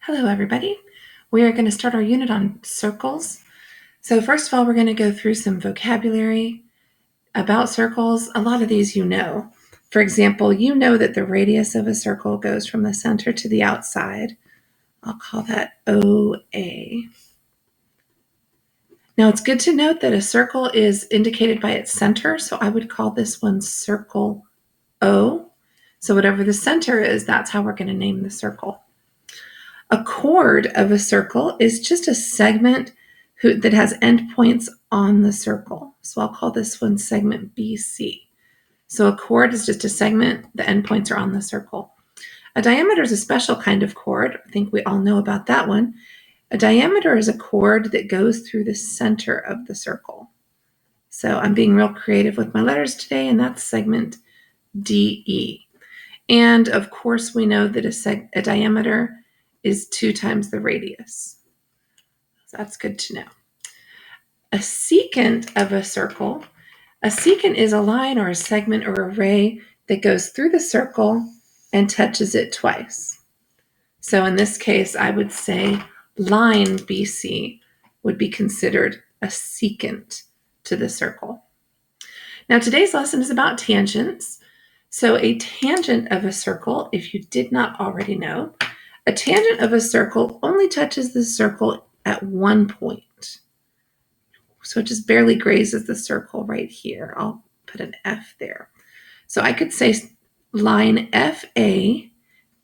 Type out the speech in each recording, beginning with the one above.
Hello, everybody. We are going to start our unit on circles. So first of all, we're going to go through some vocabulary about circles. A lot of these you know. For example, you know that the radius of a circle goes from the center to the outside. I'll call that OA. Now, it's good to note that a circle is indicated by its center, so I would call this one circle O. So whatever the center is, that's how we're going to name the circle. A chord of a circle is just a segment that has endpoints on the circle. So I'll call this one segment BC. So a chord is just a segment, the endpoints are on the circle. A diameter is a special kind of chord. I think we all know about that one. A diameter is a chord that goes through the center of the circle. So I'm being real creative with my letters today, and that's segment DE. And of course, we know that a diameter is 2 times the radius. So that's good to know. A secant of a circle. A secant is a line or a segment or a ray that goes through the circle and touches it twice. So in this case, I would say line BC would be considered a secant to the circle. Now today's lesson is about tangents. So a tangent of a circle, if you did not already know, a tangent of a circle only touches the circle at one point. So it just barely grazes the circle right here. I'll put an F there. So I could say line FA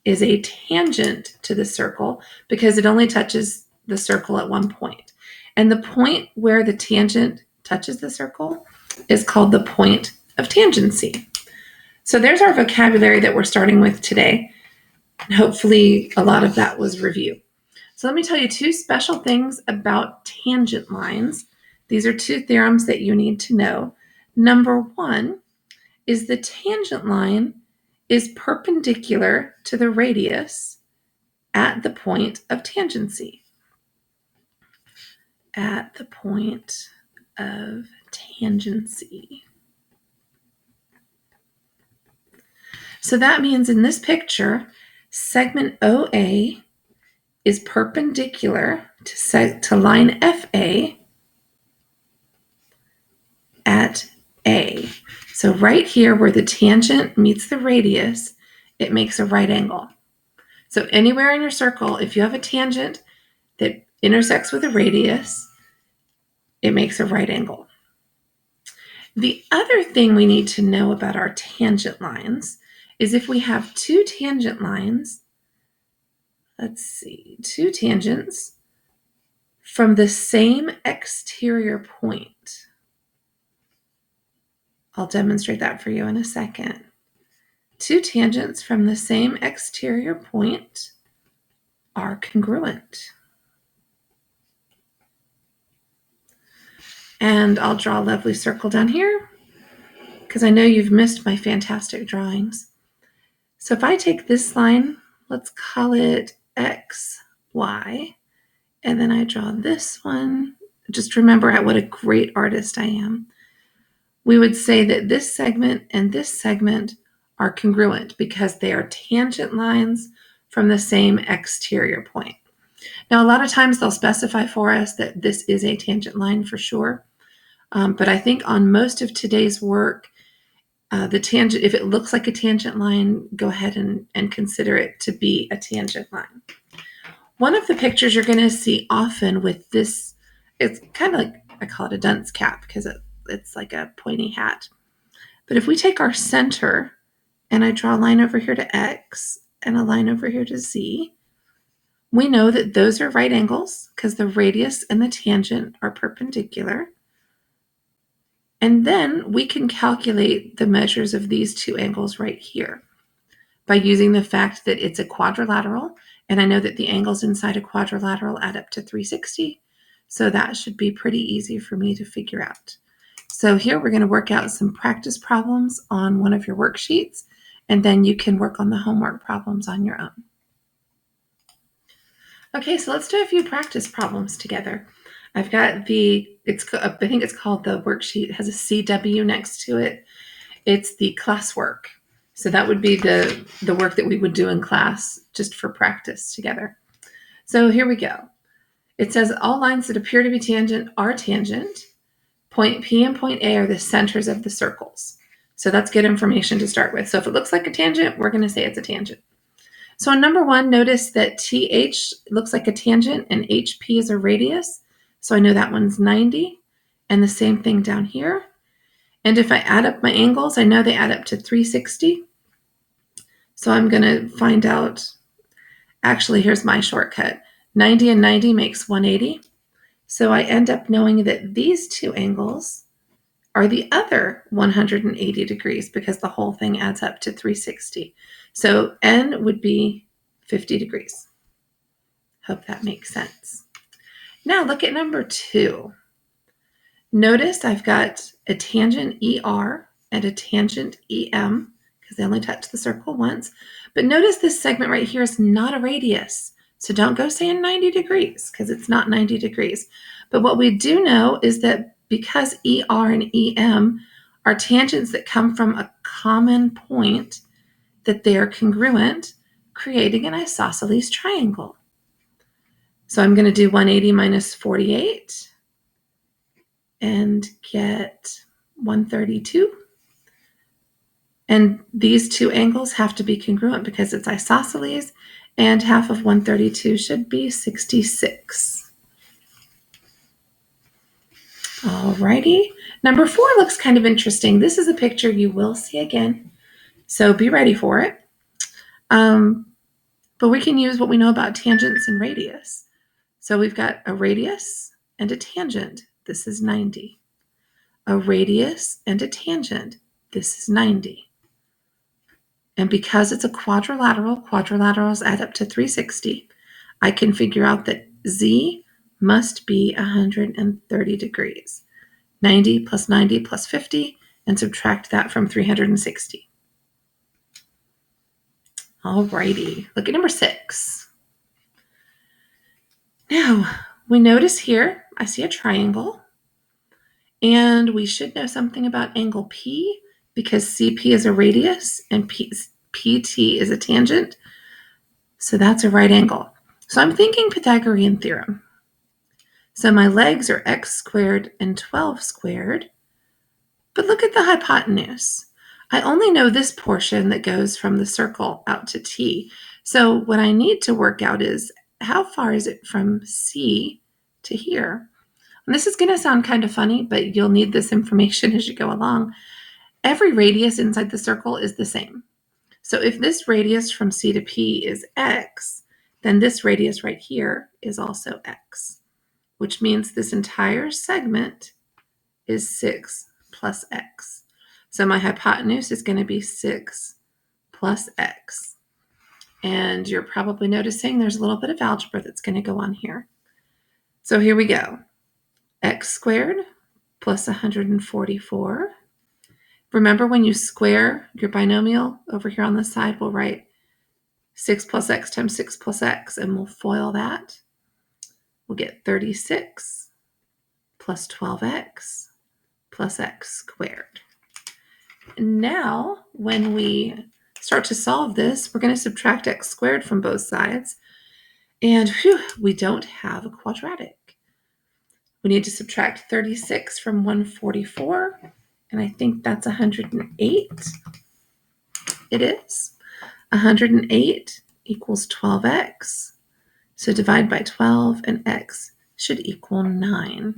is a tangent to the circle because it only touches the circle at one point. And the point where the tangent touches the circle is called the point of tangency. So there's our vocabulary that we're starting with today. And hopefully a lot of that was review. So let me tell you 2 special things about tangent lines. These are 2 theorems that you need to know. Number 1 is the tangent line is perpendicular to the radius at the point of tangency. At the point of tangency. So that means in this picture, segment OA is perpendicular to line FA at A. So right here where the tangent meets the radius, it makes a right angle. So anywhere in your circle, if you have a tangent that intersects with a radius, it makes a right angle. The other thing we need to know about our tangent lines is if we have 2 tangent lines, 2 tangents from the same exterior point. I'll demonstrate that for you in a second. 2 tangents from the same exterior point are congruent. And I'll draw a lovely circle down here because I know you've missed my fantastic drawings. So if I take this line, let's call it X, Y, and then I draw this one. Just remember what a great artist I am. We would say that this segment and this segment are congruent because they are tangent lines from the same exterior point. Now, a lot of times they'll specify for us that this is a tangent line for sure. But I think on most of today's work, the tangent, if it looks like a tangent line, go ahead and consider it to be a tangent line. One of the pictures you're going to see often with this, it's kind of like, I call it a dunce cap because it's like a pointy hat. But if we take our center and I draw a line over here to X and a line over here to Z, we know that those are right angles because the radius and the tangent are perpendicular. And then we can calculate the measures of these 2 angles right here by using the fact that it's a quadrilateral. And I know that the angles inside a quadrilateral add up to 360. So that should be pretty easy for me to figure out. So here we're going to work out some practice problems on one of your worksheets, and then you can work on the homework problems on your own. Okay, so let's do a few practice problems together. I've got I think it's called the worksheet. It has a CW next to it. It's the classwork. So that would be the work that we would do in class just for practice together. So here we go. It says all lines that appear to be tangent are tangent. Point P and point A are the centers of the circles. So that's good information to start with. So if it looks like a tangent, we're going to say it's a tangent. So on number 1, notice that TH looks like a tangent and HP is a radius. So I know that one's 90. And the same thing down here. And if I add up my angles, I know they add up to 360. So I'm going to find out, actually, here's my shortcut. 90 and 90 makes 180. So I end up knowing that these two angles are the other 180 degrees because the whole thing adds up to 360. So N would be 50 degrees. Hope that makes sense. Now look at number 2. Notice I've got a tangent ER and a tangent EM because they only touch the circle once. But notice this segment right here is not a radius. So don't go saying 90 degrees because it's not 90 degrees. But what we do know is that because ER and EM are tangents that come from a common point, that they are congruent, creating an isosceles triangle. So I'm going to do 180 minus 48 and get 132. And these two angles have to be congruent because it's isosceles, and half of 132 should be 66. Alrighty. Number 4 looks kind of interesting. This is a picture you will see again, so be ready for it. But we can use what we know about tangents and radius. So we've got a radius and a tangent. This is 90. A radius and a tangent. This is 90. And because it's a quadrilateral, quadrilaterals add up to 360, I can figure out that Z must be 130 degrees. 90 plus 90 plus 50, and subtract that from 360. Alrighty, look at number 6. Now, we notice here, I see a triangle, and we should know something about angle P because CP is a radius and PT is a tangent. So that's a right angle. So I'm thinking Pythagorean theorem. So my legs are x squared and 12 squared. But look at the hypotenuse. I only know this portion that goes from the circle out to T. So what I need to work out is how far is it from C to here? And this is going to sound kind of funny, but you'll need this information as you go along. Every radius inside the circle is the same. So if this radius from C to P is x, then this radius right here is also x, which means this entire segment is 6 plus x. So my hypotenuse is going to be 6 plus x. And you're probably noticing there's a little bit of algebra that's going to go on here. So here we go. X squared plus 144. Remember when you square your binomial over here on the side, we'll write 6 plus x times 6 plus x, and we'll FOIL that. We'll get 36 plus 12x plus x squared. And now, when we start to solve this, we're going to subtract x squared from both sides. And we don't have a quadratic. We need to subtract 36 from 144, and I think that's 108. It is. 108 equals 12x. So divide by 12, and x should equal 9.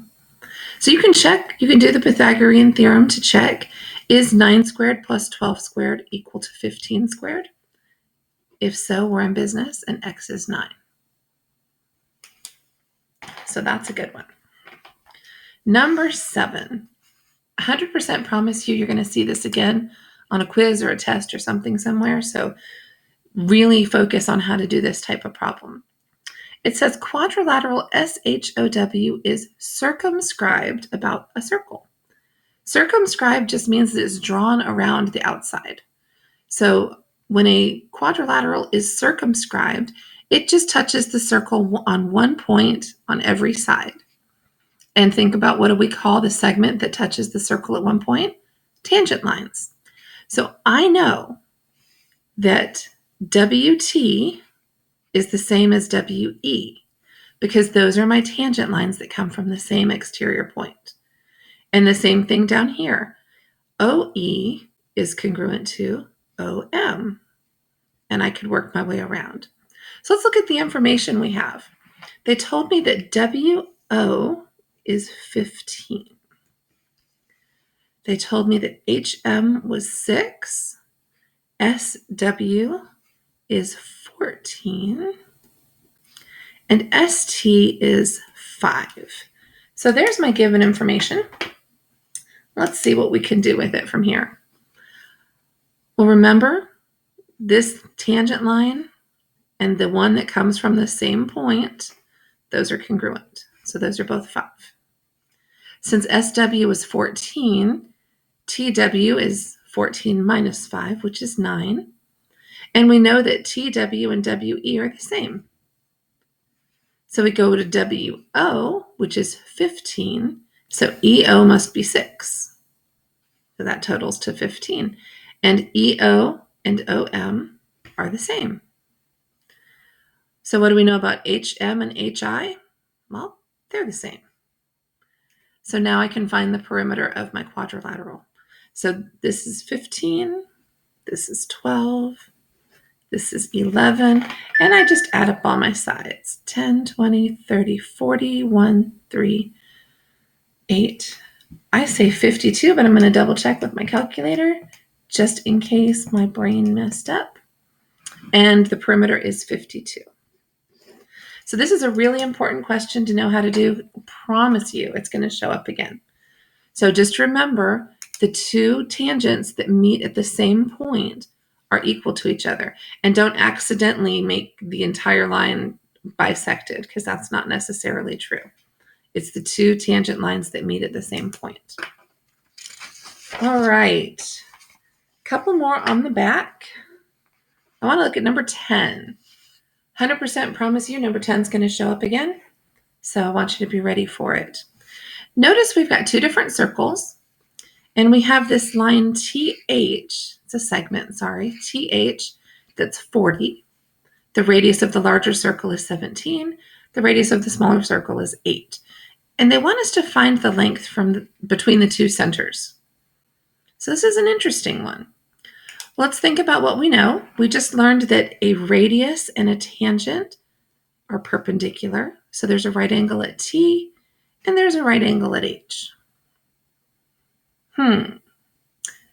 So you can check, you can do the Pythagorean theorem to check, is 9 squared plus 12 squared equal to 15 squared? If so, we're in business, and x is 9. So that's a good one. Number 7. 100% promise you're going to see this again on a quiz or a test or something somewhere. So really focus on how to do this type of problem. It says quadrilateral SHOW is circumscribed about a circle. Circumscribed just means that it's drawn around the outside. So when a quadrilateral is circumscribed, it just touches the circle on one point on every side. And think about, what do we call the segment that touches the circle at one point? Tangent lines. So I know that WT is the same as WE. because those are my tangent lines that come from the same exterior point. And the same thing down here. OE is congruent to OM, and I could work my way around. So let's look at the information we have. They told me that WO is 15. They told me that HM was 6, SW is 14, and ST is 5. So there's my given information. Let's see what we can do with it from here. Well, remember, this tangent line and the one that comes from the same point, those are congruent. So those are both 5. Since SW is 14, TW is 14 minus 5, which is 9. And we know that TW and WE are the same. So we go to WO, which is 15. So EO must be 6. So that totals to 15. And EO and OM are the same. So what do we know about HM and HI? Well, they're the same. So now I can find the perimeter of my quadrilateral. So this is 15, this is 12, this is 11, and I just add up all my sides. 10, 20, 30, 40, 1, 3, 8. I say 52, but I'm going to double check with my calculator just in case my brain messed up. And the perimeter is 52. So this is a really important question to know how to do. I promise you it's going to show up again. So just remember, the two tangents that meet at the same point are equal to each other. And don't accidentally make the entire line bisected, because that's not necessarily true. It's the two tangent lines that meet at the same point. All right. Couple more on the back. I want to look at number 10. 100% promise you number 10 is going to show up again. So I want you to be ready for it. Notice we've got two different circles, and we have this line TH, it's a segment, TH, that's 40. The radius of the larger circle is 17. The radius of the smaller circle is 8. And they want us to find the length between the two centers. So this is an interesting one. Let's think about what we know. We just learned that a radius and a tangent are perpendicular. So there's a right angle at T, and there's a right angle at H.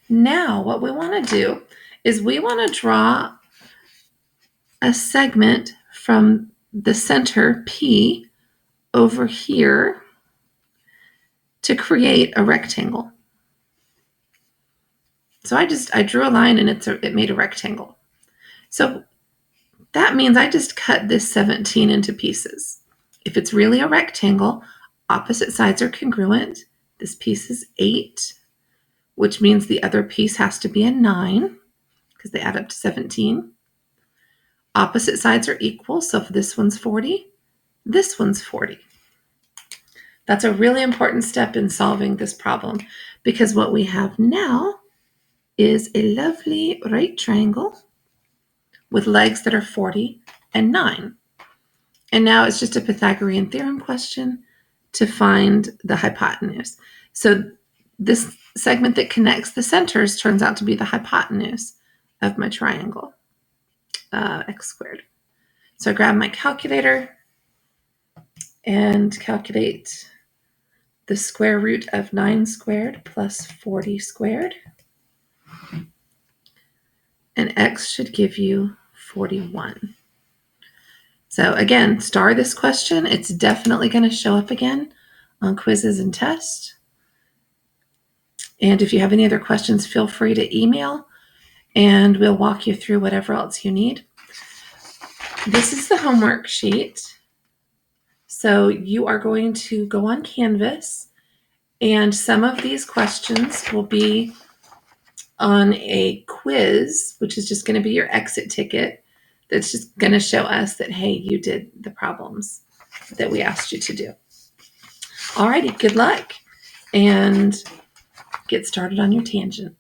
Now what we want to do is we want to draw a segment from the center P over here to create a rectangle. So I drew a line and it made a rectangle. So that means I just cut this 17 into pieces. If it's really a rectangle, opposite sides are congruent. This piece is 8, which means the other piece has to be a 9 because they add up to 17. Opposite sides are equal, so if this one's 40, this one's 40. That's a really important step in solving this problem, because what we have now is a lovely right triangle with legs that are 40 and 9. And now it's just a Pythagorean theorem question to find the hypotenuse. So this segment that connects the centers turns out to be the hypotenuse of my triangle, x squared. So I grab my calculator and calculate the square root of 9 squared plus 40 squared. And x should give you 41. So again, star this question. It's definitely going to show up again on quizzes and tests. And if you have any other questions, feel free to email, and we'll walk you through whatever else you need. This is the homework sheet. So you are going to go on Canvas, and some of these questions will be on a quiz, which is just going to be your exit ticket. That's just going to show us that, hey, you did the problems that we asked you to do. All righty, good luck, and get started on your tangent.